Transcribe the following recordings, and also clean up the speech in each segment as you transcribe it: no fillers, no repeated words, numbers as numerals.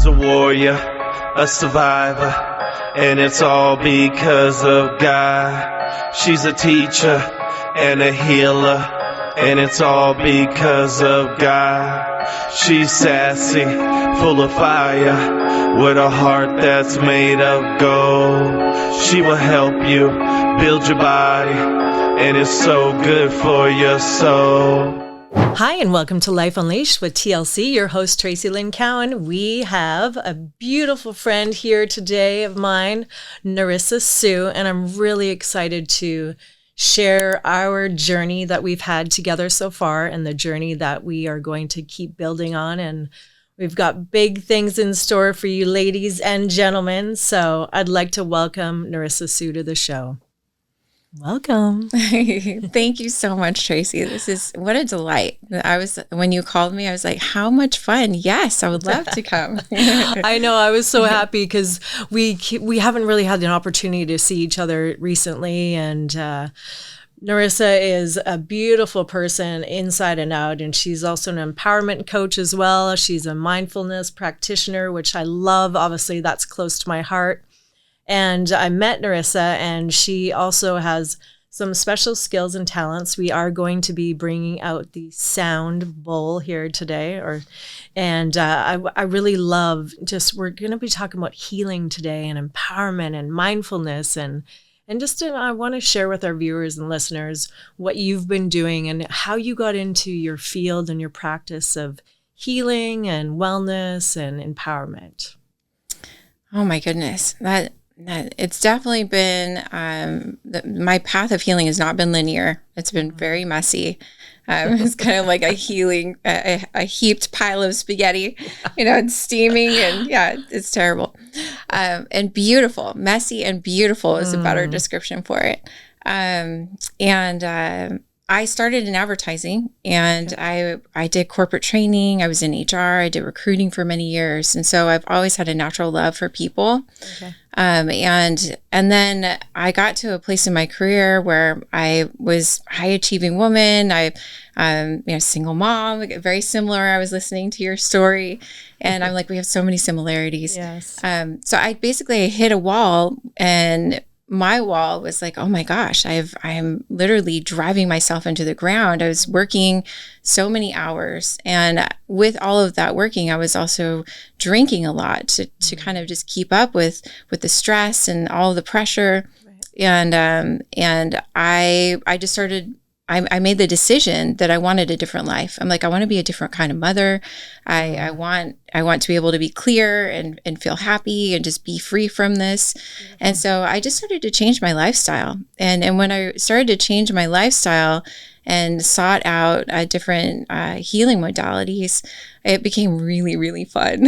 a warrior, a survivor, and it's all because of God. She's a teacher and a healer, and it's all because of God. She's sassy, full of fire, with a heart that's made of gold. She will help you build your body, and it's so good for your soul. Hi, and welcome to Life Unleashed with TLC, your host, Traci Lynn Cowan. We have a beautiful friend here today of mine, Nerrissa Hsu, and I'm really excited to share our journey that we've had together so far and the journey that we are going to keep building on. And we've got big things in store for you ladies and gentlemen. So I'd like to welcome Nerrissa Hsu to the show. Welcome. Thank you so much, Traci. What a delight. When you called me, I was like, how much fun. Yes, I would love to come. I know. I was so happy because we haven't really had an opportunity to see each other recently. And Nerrissa is a beautiful person inside and out. And she's also an empowerment coach as well. She's a mindfulness practitioner, which I love. Obviously, that's close to my heart. And I met Nerrissa, and she also has some special skills and talents. We are going to be bringing out the sound bowl here today, I really love we're going to be talking about healing today and empowerment and mindfulness and I want to share with our viewers and listeners what you've been doing and how you got into your field and your practice of healing and wellness and empowerment. Oh my goodness. It's definitely been, my path of healing has not been linear. It's been very messy. It's kind of like a heaped pile of spaghetti, it's steaming and it's terrible. And beautiful, messy and beautiful is a better description for it. I started in advertising and I did corporate training. I was in HR. I did recruiting for many years. And so I've always had a natural love for people. Okay. And then I got to a place in my career where I was a high achieving woman. Single mom, very similar. I was listening to your story and I'm like, we have so many similarities. Yes. So I basically hit a wall, and my wall was like, oh my gosh, I'm literally driving myself into the ground. I was working so many hours. And with all of that working, I was also drinking a lot to kind of just keep up with the stress and all the pressure. Right. And I just started, I made the decision that I wanted a different life. I'm like, I want to be a different kind of mother. I want to be able to be clear and feel happy and just be free from this. Mm-hmm. And so I just started to change my lifestyle. And when I started to change my lifestyle and sought out different healing modalities, it became really, really fun.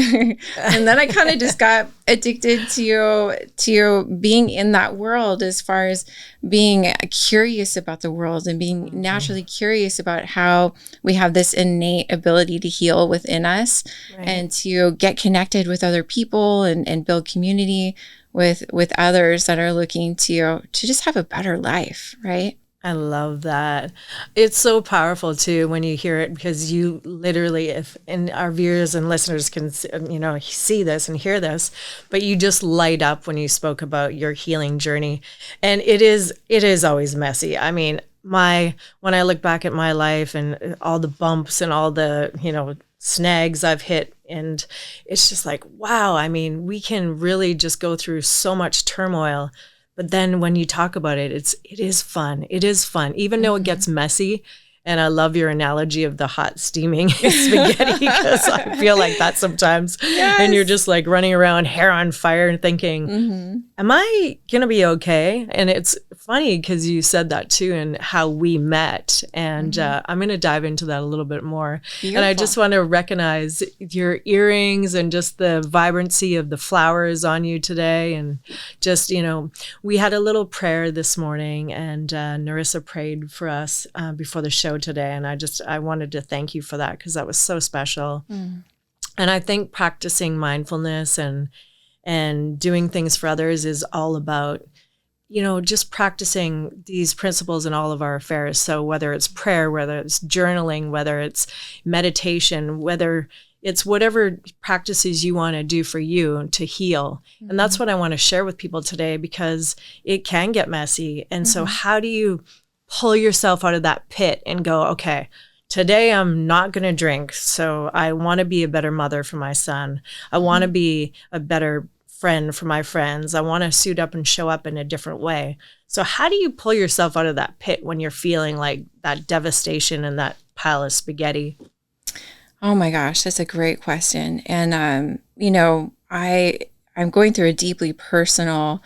And then I kind of just got addicted to being in that world, as far as being curious about the world and being naturally curious about how we have this innate ability to heal within us. Right. And to get connected with other people and build community with others that are looking to just have a better life, right? I love that. It's so powerful too when you hear it, because you literally, and our viewers and listeners can, see this and hear this, but you just light up when you spoke about your healing journey. And it is always messy. I mean, when I look back at my life and all the bumps and all the, snags I've hit, and it's just like, wow, I mean, we can really just go through so much turmoil. But then when you talk about it, it is fun. It is fun, even though it gets messy. And I love your analogy of the hot steaming spaghetti, because I feel like that sometimes. Yes. And you're just like running around, hair on fire, and thinking, am I going to be okay? And it's funny because you said that too, and how we met. And I'm going to dive into that a little bit more. Beautiful. And I just want to recognize your earrings and just the vibrancy of the flowers on you today. And just, we had a little prayer this morning, and Nerrissa prayed for us before the show today, and I wanted to thank you for that, because that was so special. And I think practicing mindfulness and doing things for others is all about, just practicing these principles in all of our affairs. So whether it's prayer, whether it's journaling, whether it's meditation, whether it's whatever practices you want to do for you to heal. Mm-hmm. And that's what I want to share with people today, because it can get messy. And so how do you pull yourself out of that pit and go, okay, today I'm not going to drink. So I want to be a better mother for my son. I want to be a better friend for my friends. I want to suit up and show up in a different way. So how do you pull yourself out of that pit when you're feeling like that devastation and that pile of spaghetti? Oh my gosh, that's a great question. And, I'm going through a deeply personal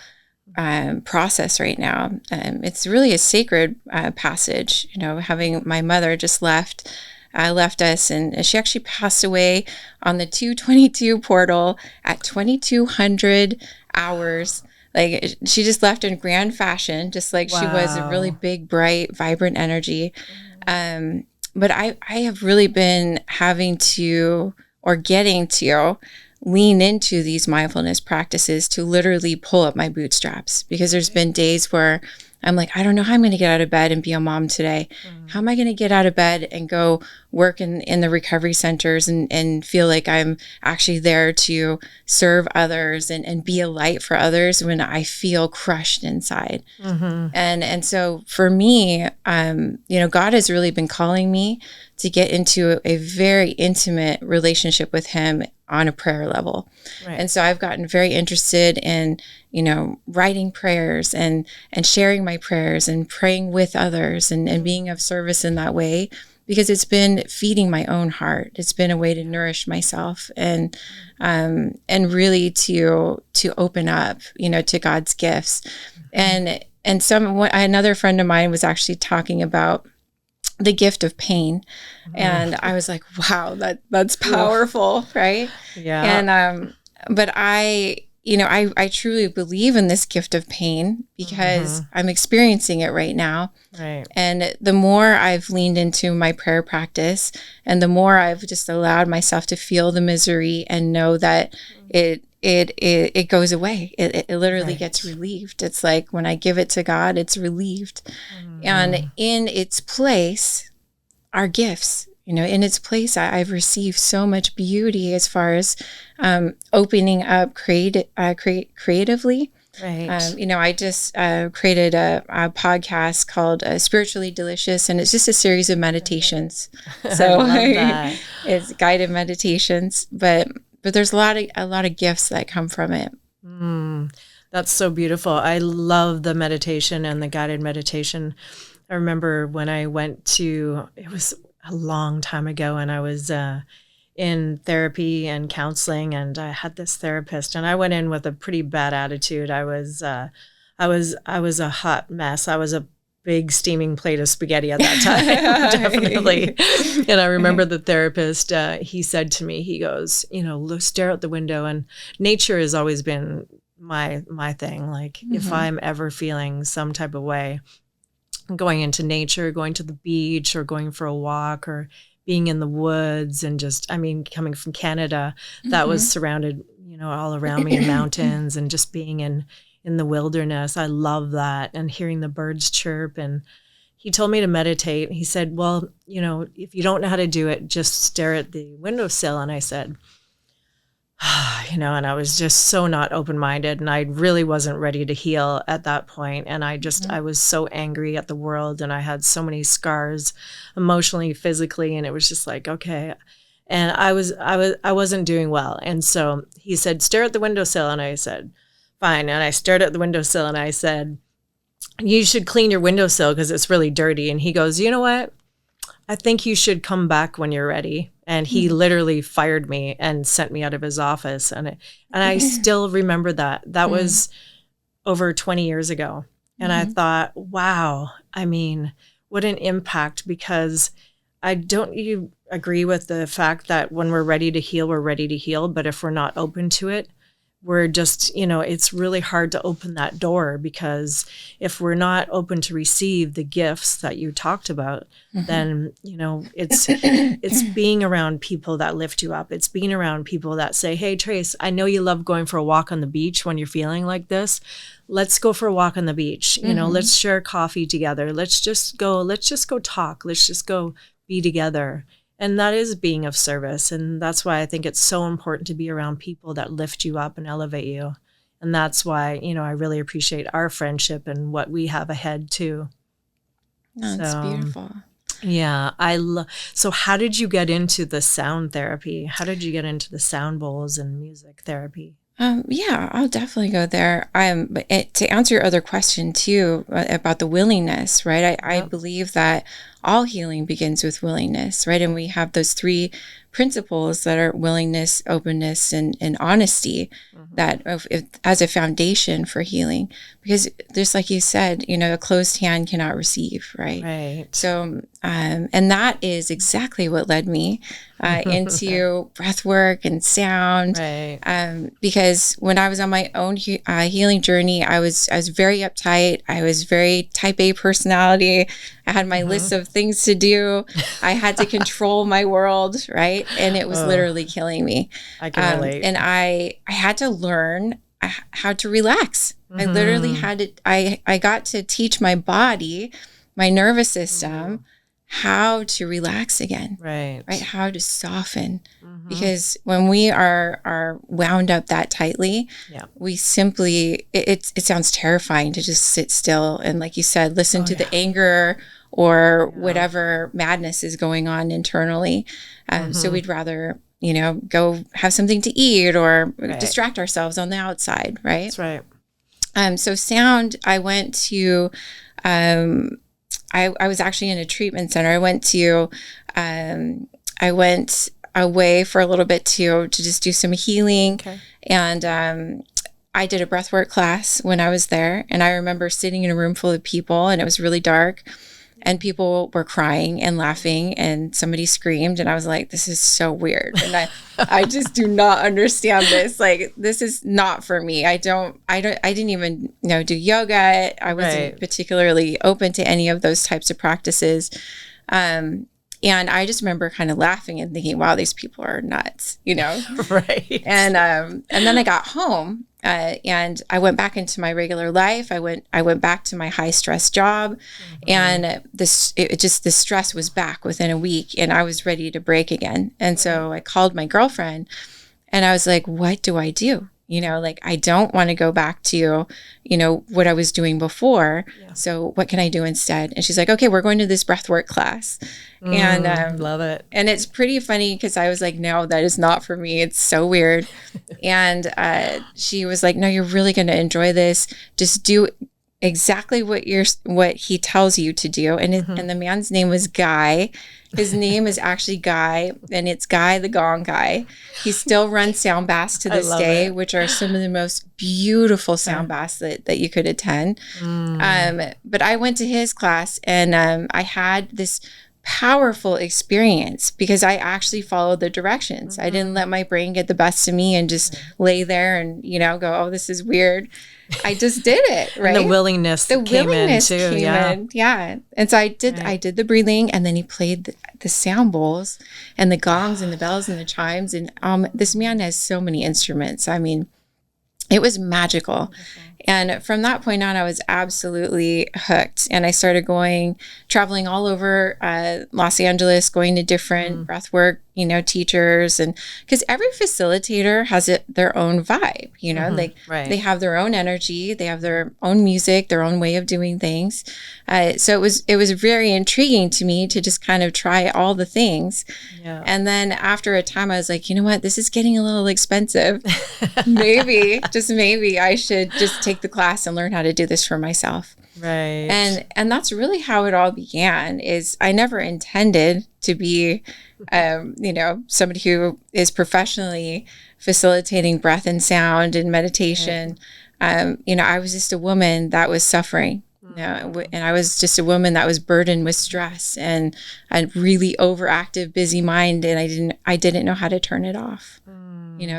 process right now. It's really a sacred passage. Having my mother just left us, and she actually passed away on the 2/22 portal at 2200 hours. Like, she just left in grand fashion, just like she was a really big, bright, vibrant energy. But I have really been having to, or getting to, lean into these mindfulness practices to literally pull up my bootstraps, because there's been days where I'm like, I don't know how I'm going to get out of bed and be a mom today. How am I going to get out of bed and go work in the recovery centers and feel like I'm actually there to serve others and be a light for others when I feel crushed inside? And so for me, God has really been calling me to get into a very intimate relationship with him on a prayer level. Right. And so I've gotten very interested in, writing prayers and sharing my prayers and praying with others and being of service in that way, because it's been feeding my own heart. It's been a way to nourish myself and really to open up, to God's gifts. And another friend of mine was actually talking about the gift of pain. And I was like, wow, that's powerful. Right. Yeah. And, but I truly believe in this gift of pain, because I'm experiencing it right now. Right. And the more I've leaned into my prayer practice, and the more I've just allowed myself to feel the misery and know that it goes away. It literally gets relieved. It's like when I give it to God, it's relieved. And in its place are gifts. In its place, I've received so much beauty as far as opening up creatively. Right. I just created a podcast called Spiritually Delicious, and it's just a series of meditations. So it's guided meditations, but there's a lot of gifts that come from it. That's so beautiful. I love the meditation and the guided meditation. I remember when I went to, it was a long time ago, and I was in therapy and counseling, and I had this therapist, and I went in with a pretty bad attitude. I was a hot mess. I was a big steaming plate of spaghetti at that time, definitely. And I remember the therapist, he said to me, he goes, look, stare out the window. And nature has always been my thing. Like if I'm ever feeling some type of way, going into nature, going to the beach or going for a walk or being in the woods, and just, coming from Canada, that was surrounded, all around me in mountains and just being in the wilderness. I love that. And hearing the birds chirp. And he told me to meditate. He said, well, if you don't know how to do it, just stare at the windowsill. And I said, and I was just so not open-minded, and I really wasn't ready to heal at that point. And I was so angry at the world, and I had so many scars emotionally, physically, and it was just like, okay. And I wasn't doing well. And so he said, stare at the windowsill. And I said, fine. And I stared at the windowsill, and I said, you should clean your windowsill because it's really dirty. And he goes, you know what? I think you should come back when you're ready. And he literally fired me and sent me out of his office. And I still remember that. That was over 20 years ago. And I thought, wow, what an impact, because don't you agree with the fact that when we're ready to heal, we're ready to heal. But if we're not open to it, we're just, it's really hard to open that door, because if we're not open to receive the gifts that you talked about, then, it's being around people that lift you up. It's being around people that say, hey, Trace, I know you love going for a walk on the beach when you're feeling like this. Let's go for a walk on the beach. Let's share coffee together. Let's just go talk. Let's just go be together. And that is being of service. And that's why I think it's so important to be around people that lift you up and elevate you. And that's why, I really appreciate our friendship and what we have ahead too. No, it's beautiful. Yeah. So how did you get into the sound therapy? How did you get into the sound bowls and music therapy? Yeah, I'll definitely go there. But to answer your other question too, about the willingness, right? I believe that all healing begins with willingness, right? And we have those three principles that are willingness, openness, and honesty, that as a foundation for healing. Because just like you said, a closed hand cannot receive, right? Right. So, and that is exactly what led me into breath work and sound. Right. Because when I was on my own healing journey, I was very uptight. I was very type A personality. I had my list of things to do. I had to control my world, right? And it was literally killing me. I can relate. And I had to learn how to relax. I literally had to, I got to teach my body, my nervous system, how to relax again. Right. How to soften. Because when we are wound up that tightly, we simply, it sounds terrifying to just sit still and, like you said, listen to the anger or whatever madness is going on internally. So we'd rather, go have something to eat or distract ourselves on the outside, right? That's right. So sound, I went to, I was actually in a treatment center. I went away for a little bit to just do some healing. Okay. And I did a breathwork class when I was there. And I remember sitting in a room full of people, and it was really dark. And people were crying and laughing, and somebody screamed, and I was like, this is so weird. And I just do not understand this. Like, this is not for me. I didn't even do yoga. I wasn't particularly open to any of those types of practices. And I just remember kind of laughing and thinking, wow, these people are nuts, Right. And then I got home, and I went back into my regular life. I went back to my high stress job, and the stress was back within a week, and I was ready to break again. And so I called my girlfriend, and I was like, what do I do? I don't want to go back to, what I was doing before. Yeah. So what can I do instead? And she's like, okay, we're going to this breathwork class. And love it. And it's pretty funny because I was like, no, that is not for me. It's so weird. And she was like, no, you're really going to enjoy this. Just do exactly what he tells you to do. And and the man's name was Guy. His name is actually Guy, and it's Guy the Gong Guy. He still runs sound baths to this day, which are some of the most beautiful sound baths that you could attend. But I went to his class, and I had this powerful experience because I actually followed the directions. I didn't let my brain get the best of me and just lay there and, go, oh, this is weird. I just did it, right? And the willingness came in too. Yeah. And so I did the breathing, and then he played the sound bowls and the gongs and the bells and the chimes. And this man has so many instruments. I mean, it was magical. And from that point on, I was absolutely hooked. And I started traveling all over Los Angeles, going to different breathwork, teachers. And because every facilitator has their own vibe, they have their own energy, they have their own music, their own way of doing things. So it was very intriguing to me to just kind of try all the things. Yeah. And then after a time, I was like, you know what, this is getting a little expensive. Maybe I should just take the class and learn how to do this for myself. Right. And that's really how it all began. Is I never intended to be, somebody who is professionally facilitating breath and sound and meditation. Right. I was just a woman that was suffering. And I was just a woman that was burdened with stress and a really overactive, busy mind, and I didn't know how to turn it off.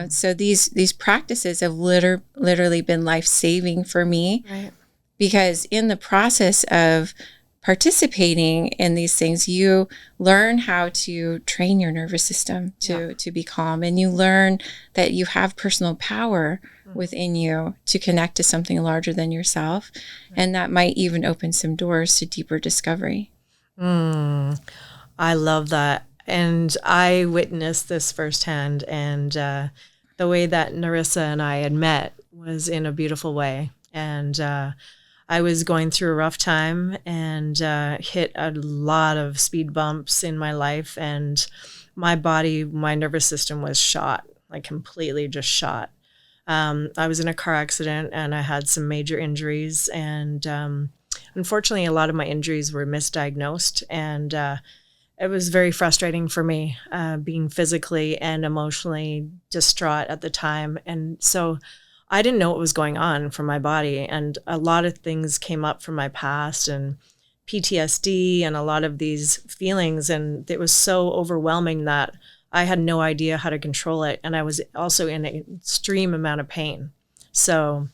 So these practices have literally been life-saving for me, right? Because in the process of participating in these things, you learn how to train your nervous system to be calm, and you learn that you have personal power within you to connect to something larger than yourself, and that might even open some doors to deeper discovery. I love that. And I witnessed this firsthand. And the way that Nerrissa and I had met was in a beautiful way. And I was going through a rough time and hit a lot of speed bumps in my life. And my body, my nervous system was shot, like completely just shot. I was in a car accident and I had some major injuries. And unfortunately, a lot of my injuries were misdiagnosed. And it was very frustrating for me, being physically and emotionally distraught at the time. And so I didn't know what was going on for my body. And a lot of things came up from my past and PTSD and a lot of these feelings. And it was so overwhelming that I had no idea how to control it. And I was also in an extreme amount of pain. So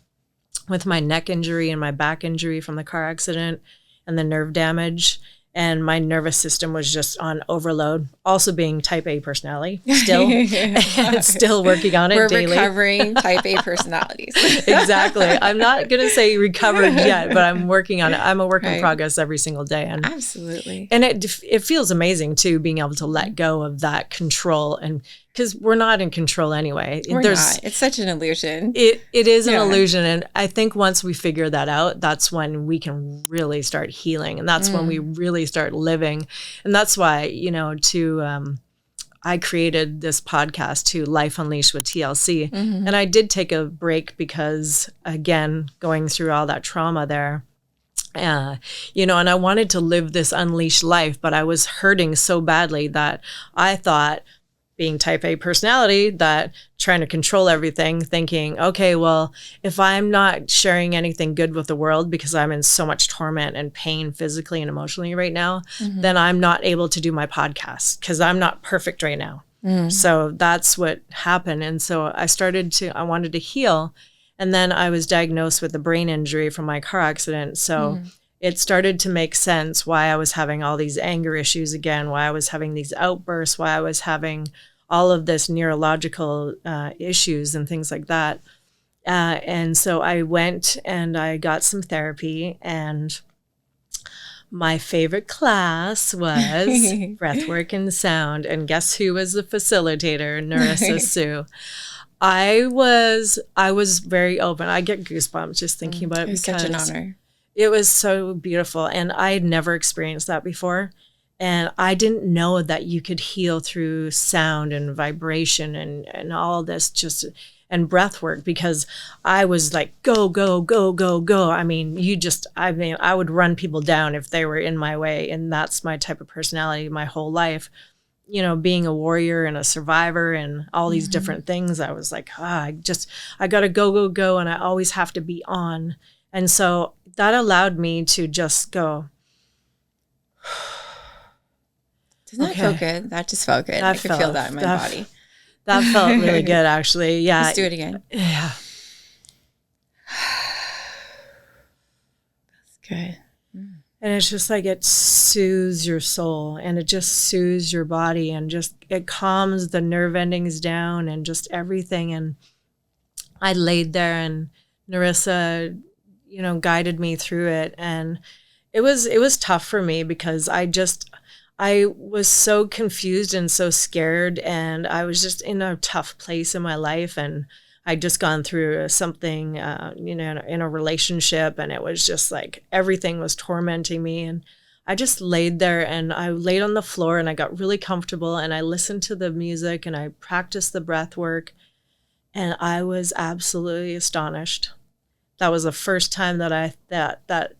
with my neck injury and my back injury from the car accident and the nerve damage, and my nervous system was just on overload. Also being type A personality still, and still working on it daily. We're recovering type A personalities. Exactly. I'm not going to say recovered yet, but I'm working on it. I'm a work in progress every single day. And absolutely. And it feels amazing too, being able to let go of that control, and because we're not in control anyway. We're not. It's such an illusion. It is an illusion. And I think once we figure that out, that's when we can really start healing. And that's when we really start living. And that's why, I created this podcast to Life Unleashed with TLC. Mm-hmm. And I did take a break because, again, going through all that trauma there, and I wanted to live this unleashed life, but I was hurting so badly that I thought, being type A personality, that trying to control everything, thinking, okay, well, if I'm not sharing anything good with the world because I'm in so much torment and pain physically and emotionally right now, then I'm not able to do my podcast because I'm not perfect right now. So that's what happened. And so I wanted to heal. And then I was diagnosed with a brain injury from my car accident. So it started to make sense why I was having all these anger issues again, why I was having these outbursts, why I was having all of this neurological issues and things like that. And so I went and I got some therapy, and my favorite class was breathwork and sound. And guess who was the facilitator? Nerrissa Hsu. I was very open. I get goosebumps just thinking about it. It was such an honor. It was so beautiful. And I had never experienced that before. And I didn't know that you could heal through sound and vibration and all this and breath work, because I was like, go, go, go, go, go. I mean, I would run people down if they were in my way. And that's my type of personality my whole life. Being a warrior and a survivor and all these different things, I was like, I got to go, go, go. And I always have to be on. And so that allowed me to just go. Doesn't that feel good? That just felt good. I could feel that in my body. That felt really good, actually. Yeah. Let's do it again. Yeah. That's good. And it's just like it soothes your soul, and it just soothes your body, and just it calms the nerve endings down and just everything. And I laid there, and Nerrissa, guided me through it. And it was tough for me because I was so confused and so scared, and I was just in a tough place in my life. And I'd just gone through something, in a relationship, and it was just like everything was tormenting me. And I just laid there, and I laid on the floor, and I got really comfortable, and I listened to the music, and I practiced the breath work, and I was absolutely astonished. That was the first time that that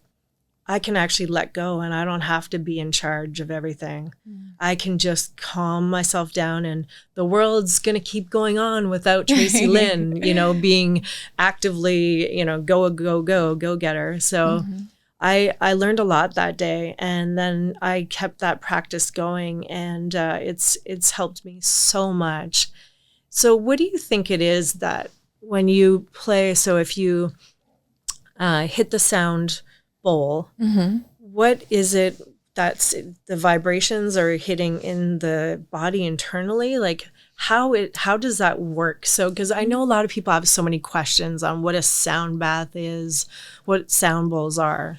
I can actually let go, and I don't have to be in charge of everything. I can just calm myself down, and the world's going to keep going on without Traci Lynn, being actively, go getter. So I learned a lot that day, and then I kept that practice going, and it's helped me so much. So what do you think it is that when you play, so if you hit the sound bowl, what is it that's the vibrations are hitting in the body internally? Like how does that work? So, because I know a lot of people have so many questions on what a sound bath is, what sound bowls are.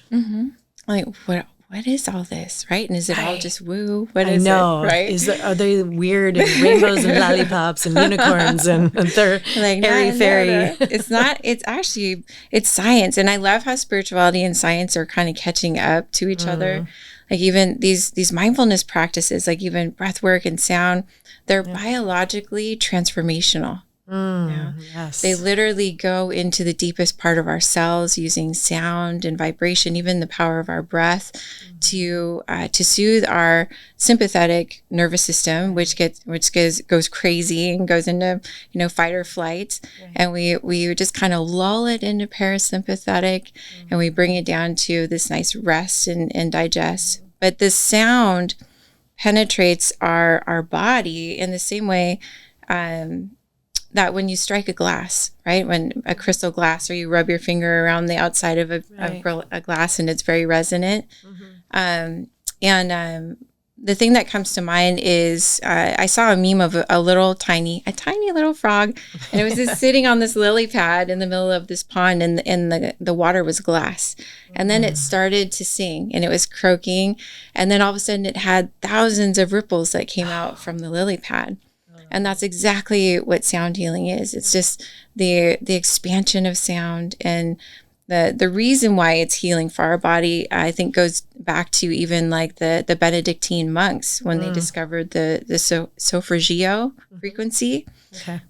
Like what what is all this, right? And is it all Right. just woo? What I is know. it, right? Are they weird and rainbows and lollipops and unicorns and they're Like, airy no, fairy? it's not. It's actually, it's science. And I love how spirituality and science are kind of catching up to each other. Like even these mindfulness practices, like even breath work and sound, they're biologically transformational. Yeah. Yes. They literally go into the deepest part of our cells using sound and vibration, even the power of our breath, to soothe our sympathetic nervous system, which goes crazy and goes into fight or flight, and we just kind of lull it into parasympathetic, and we bring it down to this nice rest and digest. But this sound penetrates our body in the same way. That when you strike a glass, right? When a crystal glass, or you rub your finger around the outside of a glass and it's very resonant. The thing that comes to mind is I saw a meme of a tiny little frog, and it was just sitting on this lily pad in the middle of this pond, and the water was glass. And then it started to sing, and it was croaking, and then all of a sudden it had thousands of ripples that came out from the lily pad. And that's exactly what sound healing is. It's just the expansion of sound, and the reason why it's healing for our body, I think, goes back to even like the Benedictine monks when they discovered the solfeggio frequency,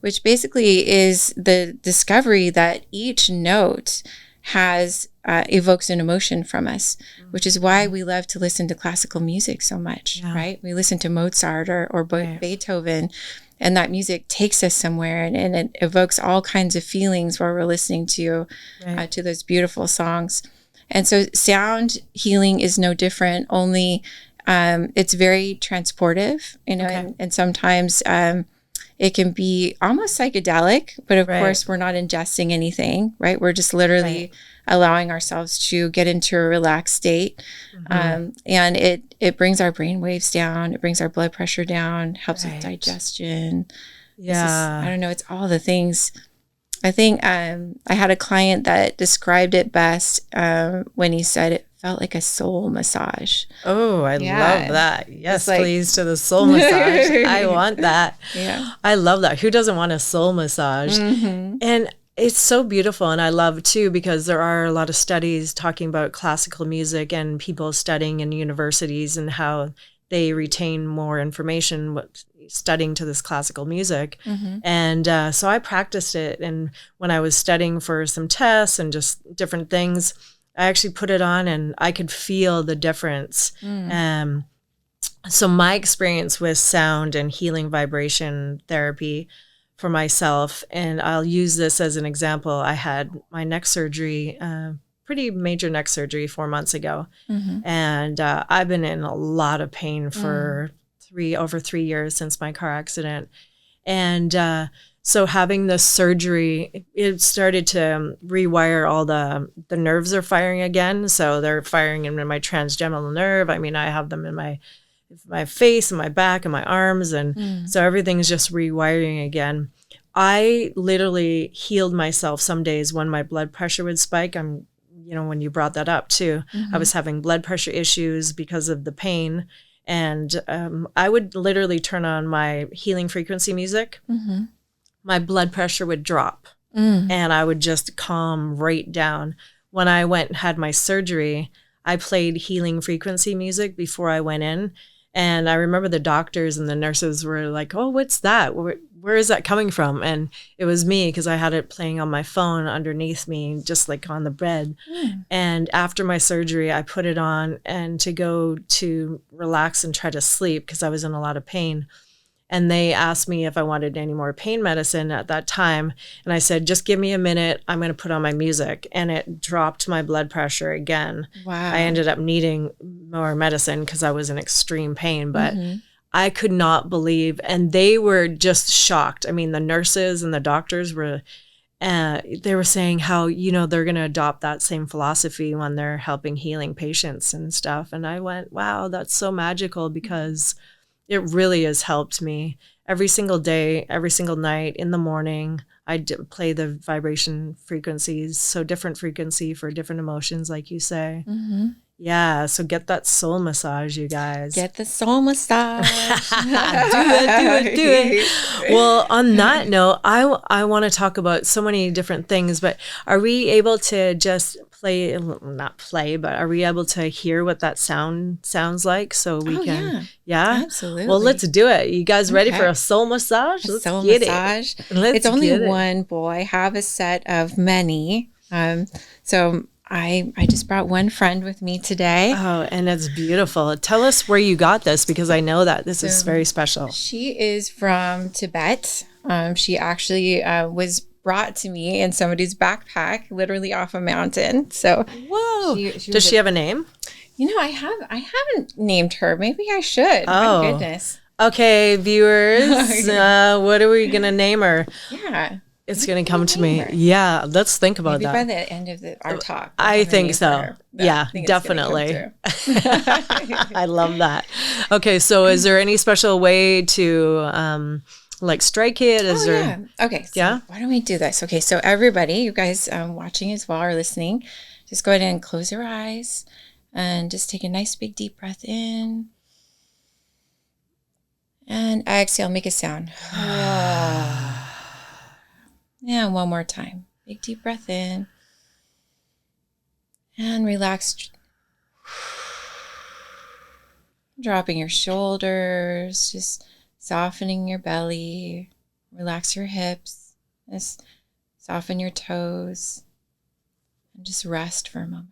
which basically is the discovery that each note has evokes an emotion from us, which is why we love to listen to classical music so much, right? We listen to Mozart or Beethoven, and that music takes us somewhere, and it evokes all kinds of feelings while we're listening to those beautiful songs. And so sound healing is no different, only it's very transportive, and sometimes it can be almost psychedelic, but of course we're not ingesting anything, right? We're just literally allowing ourselves to get into a relaxed state. And it brings our brain waves down, it brings our blood pressure down, helps with digestion. I don't know, it's all the things. I think I had a client that described it best when he said it felt like a soul massage. Oh, I love that. Yes, please, to the soul massage. I want that. I love that. Who doesn't want a soul massage? And it's so beautiful. And I love too, because there are a lot of studies talking about classical music and people studying in universities and how they retain more information studying to this classical music. And so I practiced it. And when I was studying for some tests and just different things, I actually put it on and I could feel the difference. So my experience with sound and healing vibration therapy for myself, and I'll use this as an example. I had my neck surgery, pretty major neck surgery 4 months ago. And I've been in a lot of pain for over 3 years since my car accident. And so having this surgery, it started to rewire all the nerves are firing again. So they're firing in my transgeminal nerve. I mean, I have them in my face and my back and my arms. And so everything's just rewiring again. I literally healed myself some days when my blood pressure would spike. When you brought that up too, I was having blood pressure issues because of the pain. And I would literally turn on my healing frequency music. My blood pressure would drop and I would just calm right down. When I went and had my surgery, I played healing frequency music before I went in. And I remember the doctors and the nurses were like, "Oh, what's that? Where is that coming from?" And it was me, because I had it playing on my phone underneath me, just like on the bed. And after my surgery, I put it on and to go to relax and try to sleep, because I was in a lot of pain. And they asked me if I wanted any more pain medicine at that time. And I said, "Just give me a minute. I'm going to put on my music." And it dropped my blood pressure again. Wow. I ended up needing more medicine because I was in extreme pain. But I could not believe, and they were just shocked. I mean, the nurses and the doctors were, they were saying how, they're going to adopt that same philosophy when they're helping healing patients and stuff. And I went, wow, that's so magical, because it really has helped me every single day, every single night, in the morning. play the vibration frequencies, so different frequency for different emotions, like you say. Mm-hmm. Yeah, so get that soul massage, you guys. Get the soul massage. Do it. Well, on that note, I want to talk about so many different things, but are we able to just not play, but are we able to hear what that sound sounds like so we can? Yeah? Absolutely. Well, let's do it. You guys ready for a soul massage? Let's soul get massage. it. It's only one bowl. I have a set of many. So I just brought one friend with me today. Oh, and it's beautiful. Tell us where you got this, because I know that this is very special. She is from Tibet. She actually was brought to me in somebody's backpack, literally off a mountain. So, whoa! Does she have a name? I haven't named her. Maybe I should. Oh, my goodness. Okay, viewers, what are we gonna name her? Yeah. It's going to come to me. Yeah, let's think about Maybe that. by the end of our talk. I think so. Yeah, definitely. I love that. Okay, so is there any special way to like strike it? Is there? Yeah. Okay. So why don't we do this? Okay, so everybody, you guys watching as well or listening, just go ahead and close your eyes and just take a nice big deep breath in. And exhale, make a sound. And one more time. Big deep breath in. And relax. Dropping your shoulders, just softening your belly. Relax your hips. Just soften your toes. And just rest for a moment.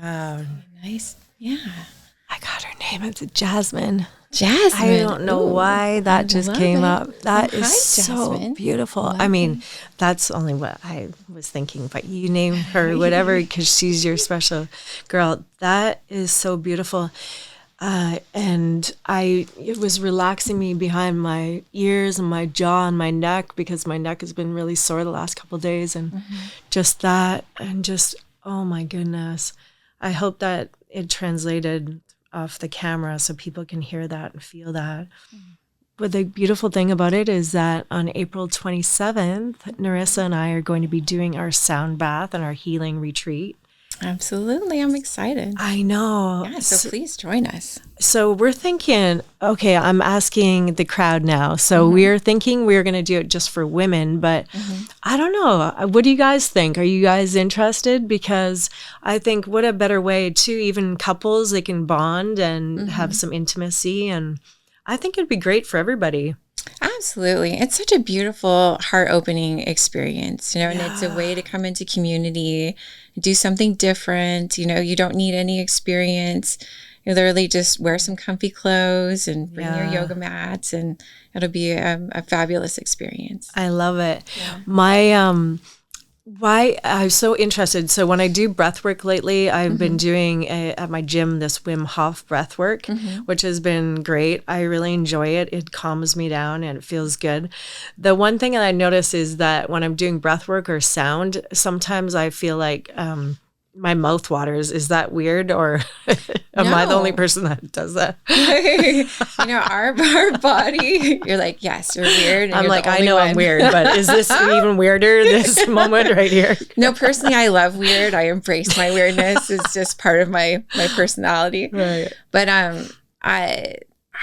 Wow. Nice. Yeah. I got her name. It's Jasmine. Jasmine. I don't know why that just came up. That is so Jasmine. beautiful. I mean, that's only what I was thinking, but you name her whatever because she's your special girl. That is so beautiful. And it was relaxing me behind my ears and my jaw and my neck because my neck has been really sore the last couple of days. And just that, and just, oh my goodness. I hope that it translated off the camera so people can hear that and feel that. But the beautiful thing about it is that on April 27th, Nerrissa and I are going to be doing our sound bath and our healing retreat. Absolutely. I'm excited. I know. Yeah, so please join us. So we're thinking, okay, I'm asking the crowd now. So we're thinking we're going to do it just for women, but I don't know. What do you guys think? Are you guys interested? Because I think what a better way to even couples, they can bond and have some intimacy. And I think it'd be great for everybody. Absolutely. It's such a beautiful, heart-opening experience, and it's a way to come into community, do something different. You don't need any experience. You literally just wear some comfy clothes and bring your yoga mats, and it'll be a fabulous experience. I love it. Yeah. Why I'm so interested. So when I do breath work lately, I've been doing at my gym this Wim Hof breath work, which has been great. I really enjoy it. It calms me down and it feels good. The one thing that I notice is that when I'm doing breath work or sound, sometimes I feel like my mouth waters. Is that weird, or am I the only person that does that? Our body, you're like, yes, you're weird. And I'm like, I know one. I'm weird, but is this even weirder, this moment right here? No, personally, I love weird. I embrace my weirdness. It's just part of my personality. Right. But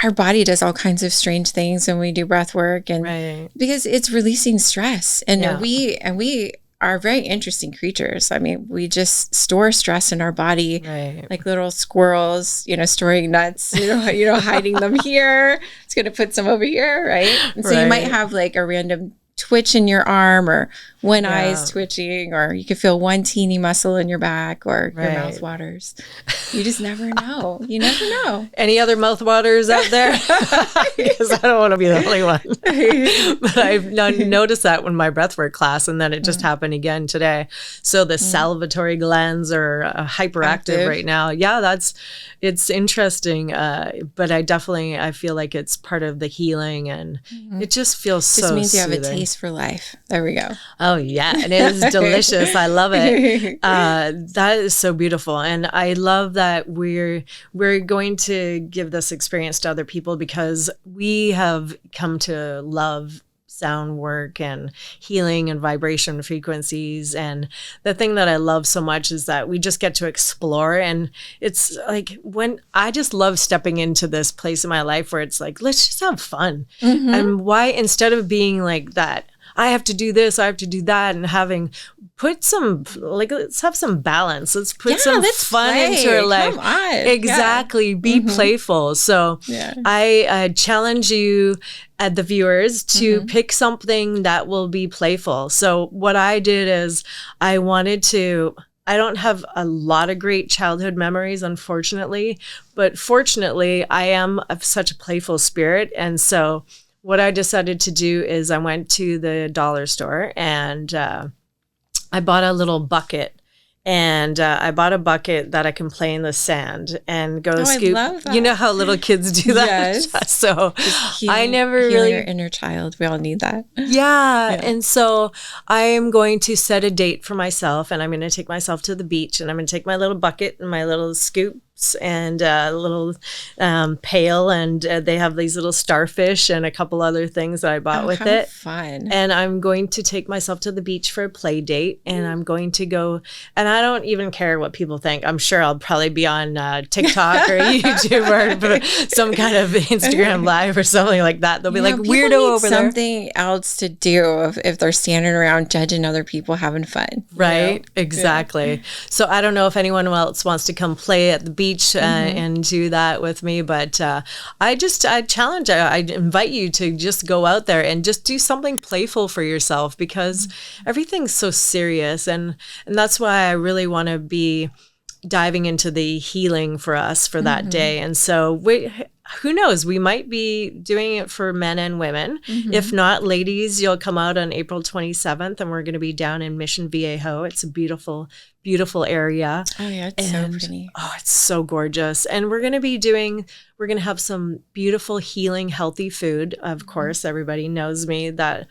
our body does all kinds of strange things when we do breath work, and because it's releasing stress, and we are very interesting creatures. I mean, we just store stress in our body, like little squirrels, storing nuts, hiding them here. It's going to put some over here, right? And so you might have like a random twitch in your arm, or one eye's twitching, or you could feel one teeny muscle in your back, or your mouth waters. You just never know. You never know. Any other mouth waters out there? Because I don't want to be the only one. But I've noticed that when my breathwork class, and then it just happened again today. So the salivatory glands are hyperactive right now. Yeah, it's interesting. But I feel like it's part of the healing, and it just feels so just means soothing. You have a taste for life. There we go. Oh yeah, and it is delicious. I love it. That is so beautiful, and I love that we're going to give this experience to other people, because we have come to love sound work and healing and vibration frequencies. And the thing that I love so much is that we just get to explore. And it's like, when I just love stepping into this place in my life where it's like, let's just have fun. And why, instead of being like that, I have to do this, I have to do that, and let's have some balance. Let's put some fun into our life. Come on. Exactly. Be playful. So I challenge you, the viewers, to pick something that will be playful. So what I did is I don't have a lot of great childhood memories, unfortunately, but fortunately I am of such a playful spirit. And so what I decided to do is I went to the dollar store, and I bought a little bucket. And I bought a bucket that I can play in the sand and go scoop. I love that. You know how little kids do that? Yes. So I never really... your inner child. We all need that. Yeah. And so I am going to set a date for myself, and I'm going to take myself to the beach, and I'm going to take my little bucket and my little scoop and a little pail, and they have these little starfish and a couple other things that I bought with it. Fun. And I'm going to take myself to the beach for a play date, and I'm going to go, and I don't even care what people think. I'm sure I'll probably be on TikTok or YouTube or some kind of Instagram live or something like that. They'll be like, weirdo over there. Something else to do if they're standing around judging other people having fun. Right. Exactly. Yeah. So I don't know if anyone else wants to come play at the beach and do that with me, but I invite you to just go out there and just do something playful for yourself, because everything's so serious, and that's why I really want to be diving into the healing for us for that day. And so who knows, we might be doing it for men and women. If not, ladies, you'll come out on April 27th, and we're going to be down in Mission Viejo. It's a beautiful area. Oh yeah, it's so pretty. Oh, it's so gorgeous. And we're going to have some beautiful, healing, healthy food. Of course, everybody knows me that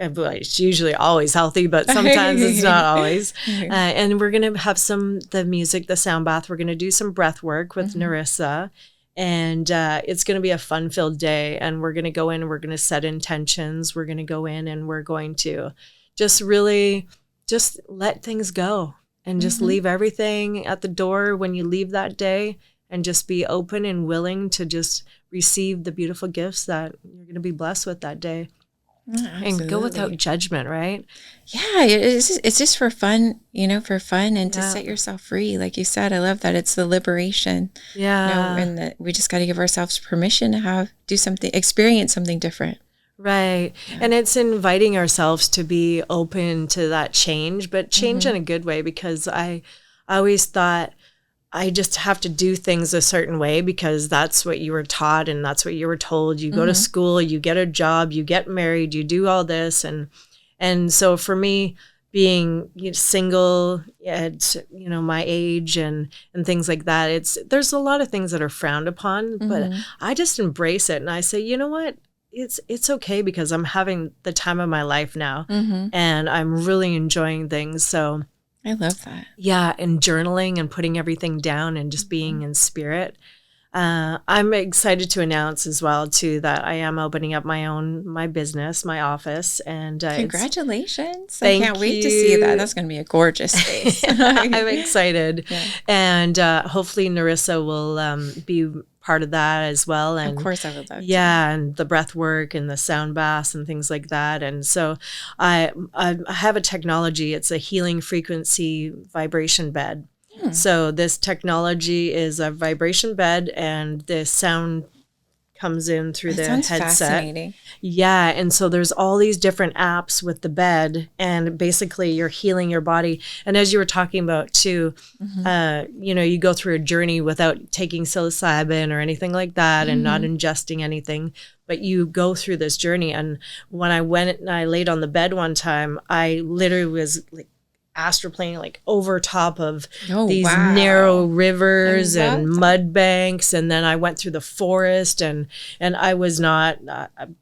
it's usually always healthy, but sometimes it's not always. And we're going to have the music, the sound bath. We're going to do some breath work with Nerrissa. And it's going to be a fun-filled day. And we're going to go in and we're going to set intentions. We're going to go in and we're going to just really just let things go, and just leave everything at the door when you leave that day, and just be open and willing to just receive the beautiful gifts that you're going to be blessed with that day. And go without judgment, right? Yeah, it's just for fun, and to set yourself free. Like you said, I love that. It's the liberation. Yeah. And that we just got to give ourselves permission to experience something different. Right. Yeah. And it's inviting ourselves to be open to that change, but change in a good way, because I always thought I just have to do things a certain way because that's what you were taught and that's what you were told. You go to school, you get a job, you get married, you do all this. And so for me, being single at my age and things like that, there's a lot of things that are frowned upon, but I just embrace it. And I say, you know what? It's okay, because I'm having the time of my life now, and I'm really enjoying things. So I love that. Yeah, and journaling and putting everything down and just being in spirit. I'm excited to announce as well too that I am opening up my business, my office, and Congratulations! I Thank can't wait to see you. that. That's going to be a gorgeous space. I'm excited, Yeah. and hopefully Nerrissa will be part of that as well. And Of course, I would love to. yeah, and the breath work and the sound baths and things like that. And so I have a technology. It's a healing frequency vibration bed. So this technology is a vibration bed, and the sound comes in through That the sounds headset. fascinating. Yeah, and so there's all these different apps with the bed, and basically you're healing your body. And as you were talking about too, you go through a journey without taking psilocybin or anything like that, and not ingesting anything, but you go through this journey. And when I went and I laid on the bed one time, I literally was like astroplaning like over top of these wow. narrow rivers I love and that. mud banks, and then I went through the forest, and I was not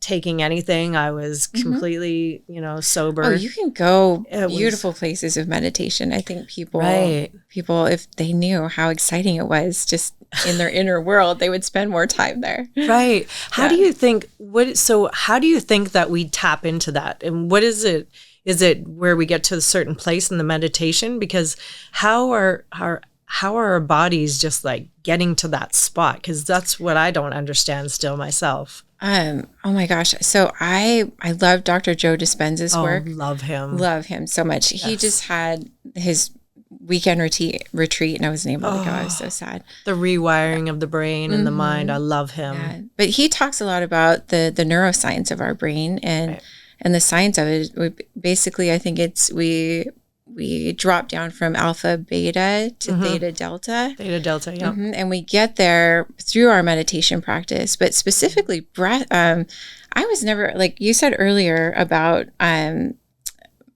taking anything. I was completely sober. Oh, you can go It was- beautiful places of meditation. I think people, Right. if they knew how exciting it was just in their inner world, they would spend more time there. Right. How do you think how do you think that we tap into that? And what is it? Is it where we get to a certain place in the meditation? Because how are our bodies just like getting to that spot? Because that's what I don't understand still myself. Oh my gosh. So I love Dr. Joe Dispenza's work. Love him. Love him so much. He just had his weekend retreat and I wasn't able to go. I was so sad. The rewiring of the brain and the mind. I love him. Yeah. But he talks a lot about the neuroscience of our brain and the science of it. Basically, I think we drop down from alpha, beta to theta, delta. Theta, delta, yeah. And we get there through our meditation practice, but specifically breath. I was never, like you said earlier about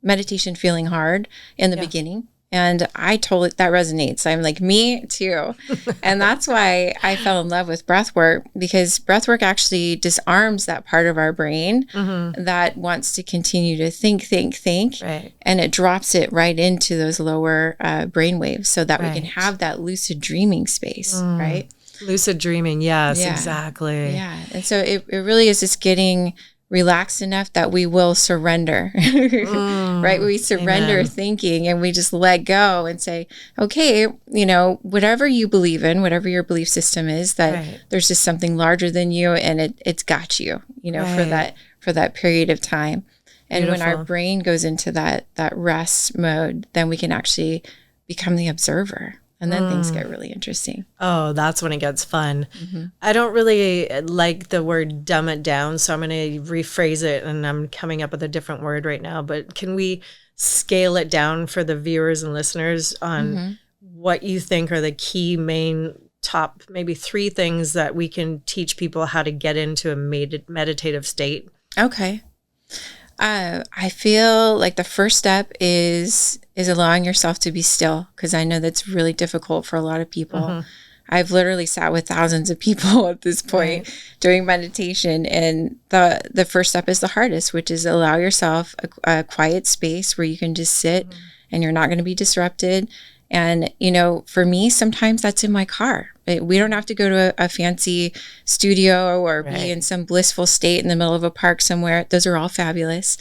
meditation feeling hard in the beginning. And I totally, that resonates. I'm like, me too. And that's why I fell in love with breath work, because breath work actually disarms that part of our brain that wants to continue to think. Right. And it drops it right into those lower brain waves so that we can have that lucid dreaming space, right? Lucid dreaming. Yes, exactly. Yeah. And so it really is just getting relaxed enough that we will surrender, right? We surrender thinking and we just let go and say, okay, whatever you believe in, whatever your belief system is, that there's just something larger than you and it's got you, for that period of time. And when our brain goes into that rest mode, then we can actually become the observer. And then things get really interesting. Oh, that's when it gets fun. I don't really like the word dumb it down, so I'm going to rephrase it, and I'm coming up with a different word right now. But can we scale it down for the viewers and listeners on what you think are the key main top, maybe 3 things that we can teach people how to get into a meditative state? Okay. I feel like the first step is allowing yourself to be still, because I know that's really difficult for a lot of people. I've literally sat with thousands of people at this point doing meditation, and the first step is the hardest, which is allow yourself a quiet space where you can just sit and you're not going to be disrupted. And, for me, sometimes that's in my car. We don't have to go to a fancy studio or be in some blissful state in the middle of a park somewhere. Those are all fabulous.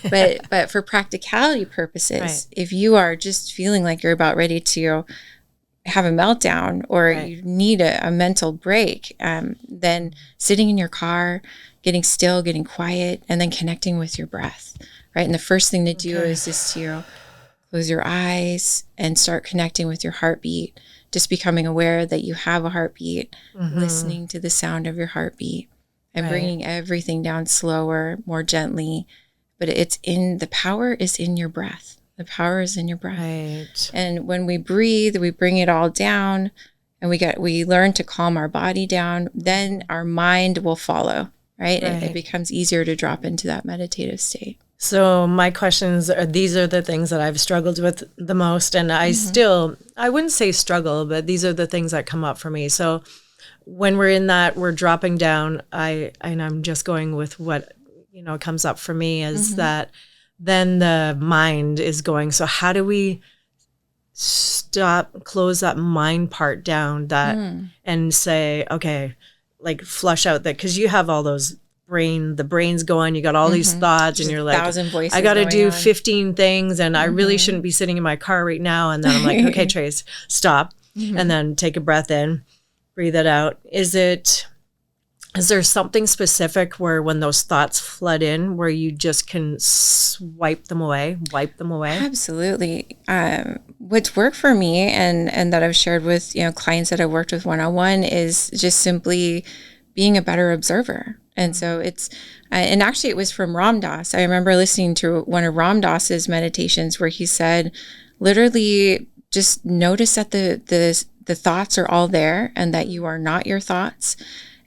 But for practicality purposes, if you are just feeling like you're about ready to have a meltdown or you need a mental break, then sitting in your car, getting still, getting quiet, and then connecting with your breath, right? And the first thing to do is just to close your eyes and start connecting with your heartbeat, just becoming aware that you have a heartbeat, listening to the sound of your heartbeat and bringing everything down slower, more gently. But the power is in your breath. The power is in your breath. Right. And when we breathe, we bring it all down and we learn to calm our body down, then our mind will follow, right? It becomes easier to drop into that meditative state. So my questions are, these are the things that I've struggled with the most. And I wouldn't say struggle, but these are the things that come up for me. So when we're in that, we're dropping down, I'm just going with what, comes up for me is that then the mind is going, so how do we stop, close that mind part down and say, okay, like flush out that, because you have all those the brain's going, you got all these thoughts, and you're like, 1,000 voices I got to do on. 15 things, and I really shouldn't be sitting in my car right now. And then I'm like, okay, Trace, stop, and then take a breath in, breathe it out. Is there something specific where when those thoughts flood in, where you just can wipe them away? Absolutely. What's worked for me and that I've shared with, clients that I've worked with one-on-one is just simply being a better observer. And so it's, and actually it was from Ram Dass. I remember listening to one of Ram Dass's meditations where he said, literally just notice that the thoughts are all there and that you are not your thoughts,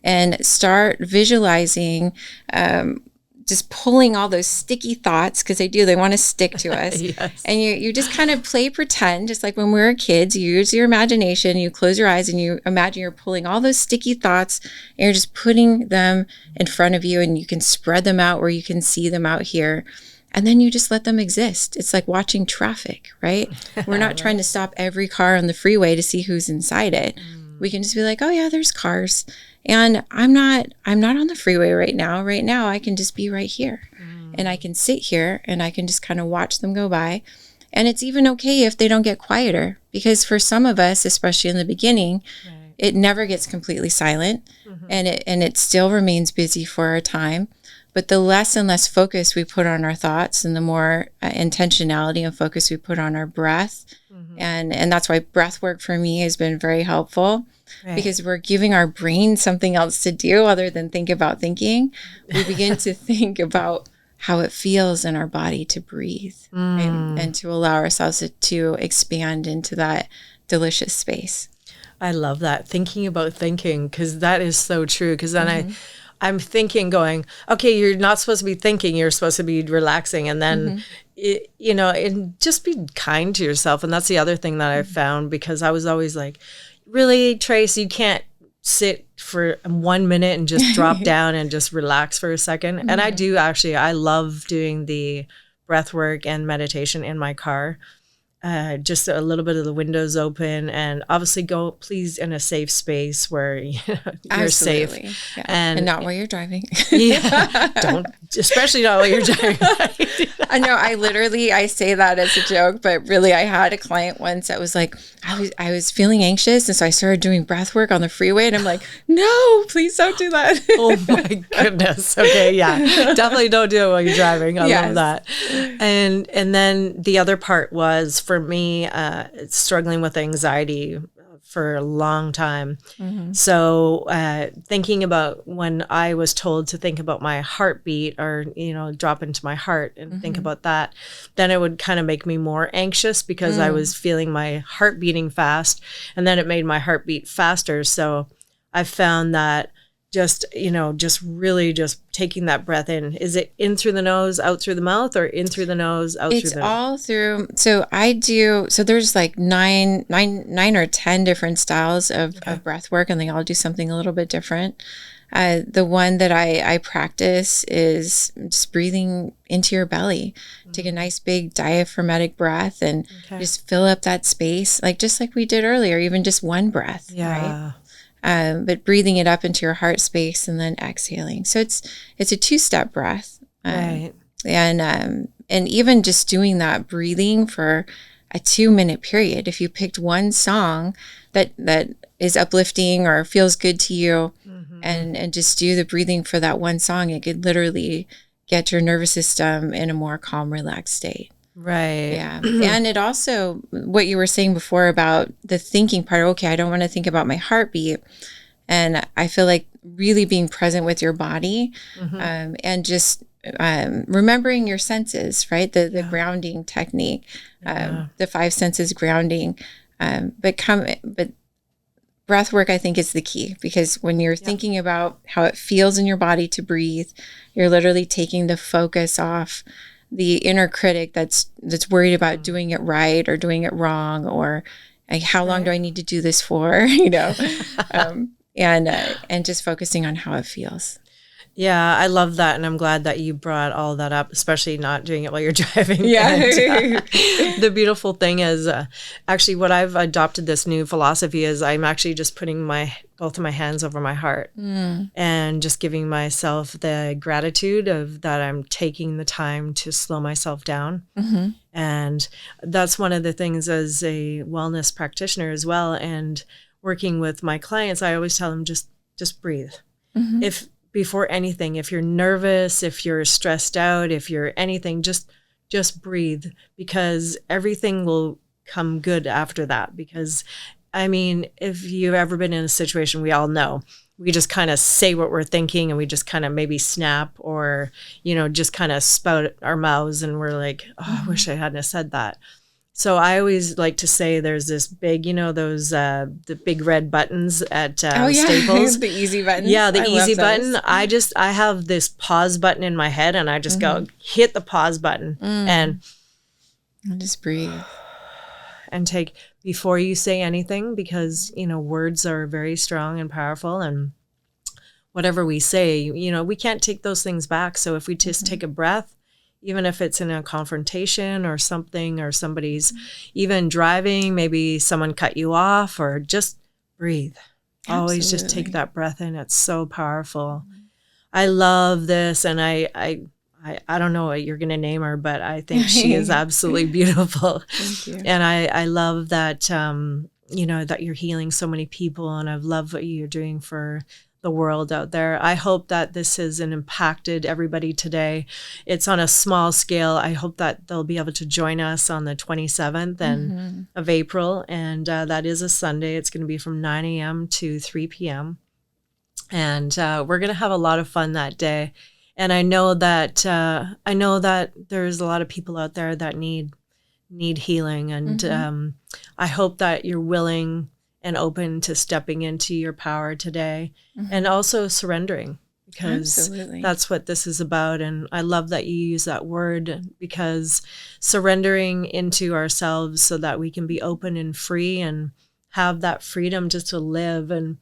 and start visualizing, just pulling all those sticky thoughts, because they want to stick to us. Yes. And you just kind of play pretend, just like when we were kids. You use your imagination, you close your eyes, and you imagine you're pulling all those sticky thoughts, and you're just putting them in front of you, and you can spread them out where you can see them out here. And then you just let them exist. It's like watching traffic, right? We're not trying to stop every car on the freeway to see who's inside it. We can just be like, oh yeah, there's cars. And I'm not on the freeway right now. Right now, I can just be right here. And I can sit here and I can just kind of watch them go by. And it's even okay if they don't get quieter, because for some of us, especially in the beginning, it never gets completely silent, and it still remains busy for a time. But the less and less focus we put on our thoughts, and the more intentionality and focus we put on our breath, and that's why breath work for me has been very helpful. Because we're giving our brain something else to do other than think about thinking. We begin to think about how it feels in our body to breathe, and to allow ourselves to expand into that delicious space. I love that. Thinking about thinking, because that is so true. Because then I'm thinking, going, okay, you're not supposed to be thinking, you're supposed to be relaxing. And then, and just be kind to yourself. And that's the other thing that I found, because I was always like, really, Trace, you can't sit for 1 minute and just drop down and just relax for a second. And I do actually, I love doing the breath work and meditation in my car. Just a little bit of the windows open, and obviously go please in a safe space where you're safe. Yeah. And not while you're driving. Don't, especially not while you're driving. I know, I say that as a joke, but really I had a client once that was like, I was feeling anxious, and so I started doing breath work on the freeway, and I'm like, no, please don't do that. Oh my goodness. Okay, yeah. Definitely don't do it while you're driving. I love that. And then the other part was, for me, struggling with anxiety for a long time. So thinking about when I was told to think about my heartbeat, or, drop into my heart and think about that, then it would kind of make me more anxious, because I was feeling my heart beating fast, and then it made my heart beat faster. So I found that just really just taking that breath in. Is it in through the nose, out through the mouth, or in through the nose, out through the mouth? It's all through. So there's like nine or 10 different styles of breath work, and they all do something a little bit different. The one that I practice is just breathing into your belly. Take a nice big diaphragmatic breath and just fill up that space, just like we did earlier, even just one breath, right? But breathing it up into your heart space and then exhaling. So it's a 2-step breath. Right. And even just doing that breathing for a 2-minute period, if you picked one song that is uplifting or feels good to you, and just do the breathing for that one song, it could literally get your nervous system in a more calm, relaxed state. Right. Yeah. And it also, what you were saying before about the thinking part, okay, I don't want to think about my heartbeat. And I feel like really being present with your body, and just remembering your senses, right? The grounding technique, the 5 senses grounding. But breath work, I think, is the key, because when you're thinking about how it feels in your body to breathe, you're literally taking the focus off the inner critic that's worried about doing it right or doing it wrong, or like, how long do I need to do this for, and just focusing on how it feels. Yeah, I love that. And I'm glad that you brought all that up, especially not doing it while you're driving. Yeah. And, the beautiful thing is actually what I've adopted this new philosophy is I'm actually just putting both of my hands over my heart and just giving myself the gratitude of that I'm taking the time to slow myself down. And that's one of the things as a wellness practitioner as well. And working with my clients, I always tell them just breathe. If before anything, if you're nervous, if you're stressed out, if you're anything, just breathe, because everything will come good after that. Because I mean, if you've ever been in a situation, we all know, we just kind of say what we're thinking and we just kind of maybe snap or, just kind of spout our mouths and we're like, oh, I wish I hadn't have said that. So I always like to say there's this big, those the big red buttons at Staples. The easy button. Yeah, the easy button. I have this pause button in my head and I just go hit the pause button and just breathe. And take before you say anything, because, words are very strong and powerful, and whatever we say, we can't take those things back. So if we just take a breath, even if it's in a confrontation or something, or somebody's even driving, maybe someone cut you off, or just breathe. Absolutely. Always just take that breath in. It's so powerful. I love this. And I don't know what you're going to name her, but I think she is absolutely beautiful. Thank you. And I love that, that you're healing so many people. And I love what you're doing for the world out there. I hope that this has impacted everybody today. It's on a small scale. I hope that they'll be able to join us on the 27th of April. And that is a Sunday. It's going to be from 9 a.m. to 3 p.m. And we're going to have a lot of fun that day. And I know that there's a lot of people out there that need healing. And I hope that you're willing and open to stepping into your power today, and also surrendering, because Absolutely. That's what this is about. And I love that you use that word, because surrendering into ourselves so that we can be open and free and have that freedom just to live and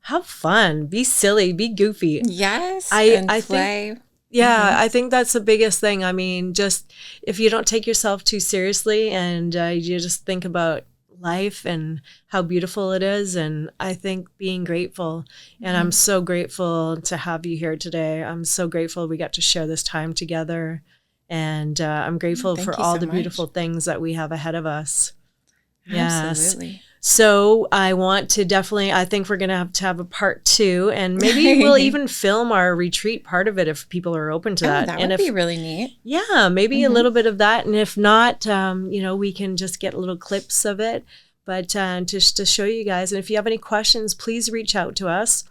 have fun, be silly, be goofy. Yes. I play. think, yeah, I think that's the biggest thing. I mean, just if you don't take yourself too seriously and you just think about life and how beautiful it is. And I think being grateful, and I'm so grateful to have you here today. I'm so grateful we got to share this time together. And I'm grateful for all the beautiful things that we have ahead of us. Absolutely. Yes. So I want to I think we're going to have a part 2, and maybe we'll even film our retreat part of it if people are open to that. That would be really neat. Yeah, maybe a little bit of that. And if not, we can just get little clips of it, but just to show you guys. And if you have any questions, please reach out to us.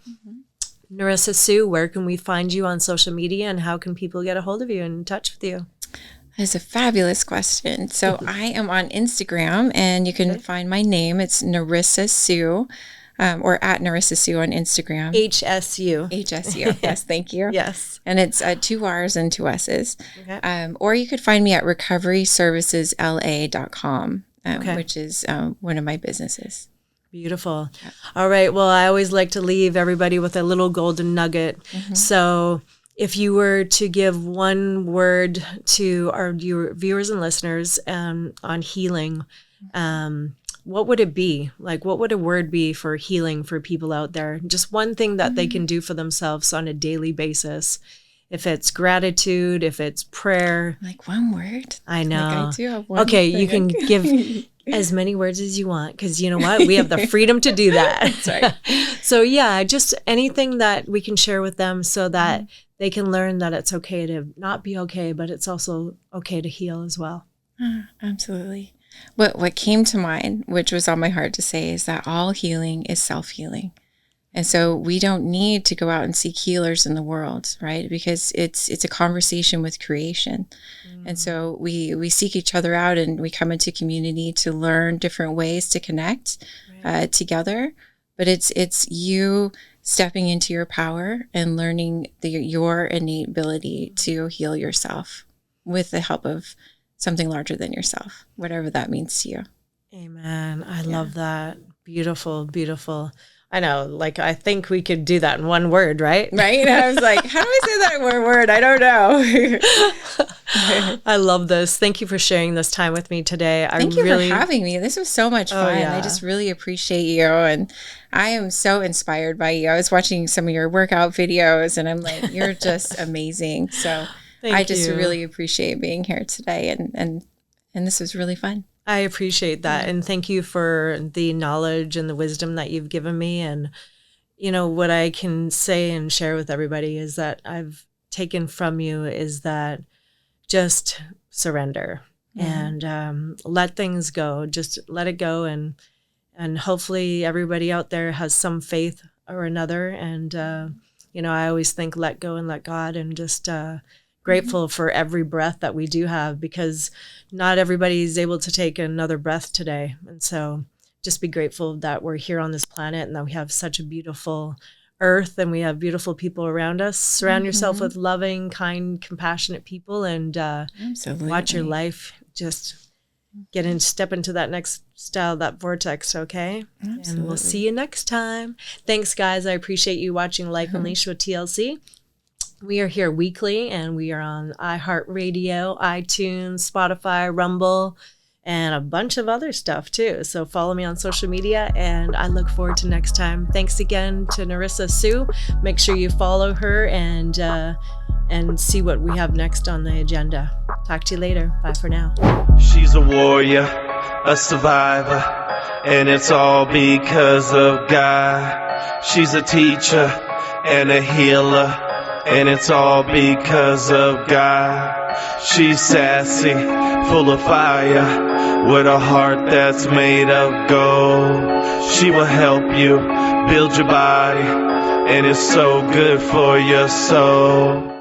Nerrissa Hsu, where can we find you on social media, and how can people get a hold of you and in touch with you? That's a fabulous question. So I am on Instagram, and you can find my name. It's Nerrissa Hsu, or at Nerrissa Hsu on Instagram. HSU. HSU. Yes, thank you. Yes. And it's 2 R's and 2 S's. Okay. Or you could find me at recoveryservicesla.com, which is one of my businesses. Beautiful. All right. Well, I always like to leave everybody with a little golden nugget. So if you were to give one word to our viewers and listeners on healing, what would it be? Like, what would a word be for healing for people out there? Just one thing that they can do for themselves on a daily basis. If it's gratitude, if it's prayer. Like one word? I know. Like I do have one Okay, thing. you can give as many words as you want, because you know what? We have the freedom to do that. That's right. So yeah, just anything that we can share with them so that they can learn that it's okay to not be okay, but it's also okay to heal as well. Absolutely. What came to mind, which was on my heart to say, is that all healing is self-healing. And so we don't need to go out and seek healers in the world, right? Because it's a conversation with creation. And so we seek each other out, and we come into community to learn different ways to connect together. But it's you stepping into your power and learning your innate ability to heal yourself with the help of something larger than yourself, whatever that means to you. Amen. I love that. Beautiful, beautiful. I know, like, I think we could do that in one word, right? Right? I was like, how do I say that in one word? I don't know. I love this. Thank you for sharing this time with me today. Thank you for having me. This was so much fun. Yeah. I just really appreciate you. And I am so inspired by you. I was watching some of your workout videos and I'm like, you're just amazing. So I just really appreciate being here today. And this was really fun. I appreciate that. And thank you for the knowledge and the wisdom that you've given me. And, you know, what I can say and share with everybody is that I've taken from you is that just surrender and let things go. Just let it go. And hopefully everybody out there has some faith or another. And, you know, I always think let go and let God, and just grateful for every breath that we do have, because not everybody is able to take another breath today. And so just be grateful that we're here on this planet and that we have such a beautiful earth and we have beautiful people around us. Surround yourself with loving, kind, compassionate people, and watch your life just step into that next style, that vortex, okay? Absolutely. And we'll see you next time. Thanks, guys. I appreciate you watching Life Unleashed with TLC. We are here weekly, and we are on iHeartRadio, iTunes, Spotify, Rumble, and a bunch of other stuff too. So follow me on social media, and I look forward to next time. Thanks again to Nerrissa Hsu. Make sure you follow her and see what we have next on the agenda. Talk to you later. Bye for now. She's a warrior, a survivor, and it's all because of God. She's a teacher and a healer, and it's all because of God. She's sassy, full of fire, with a heart that's made of gold. She will help you build your body, and it's so good for your soul.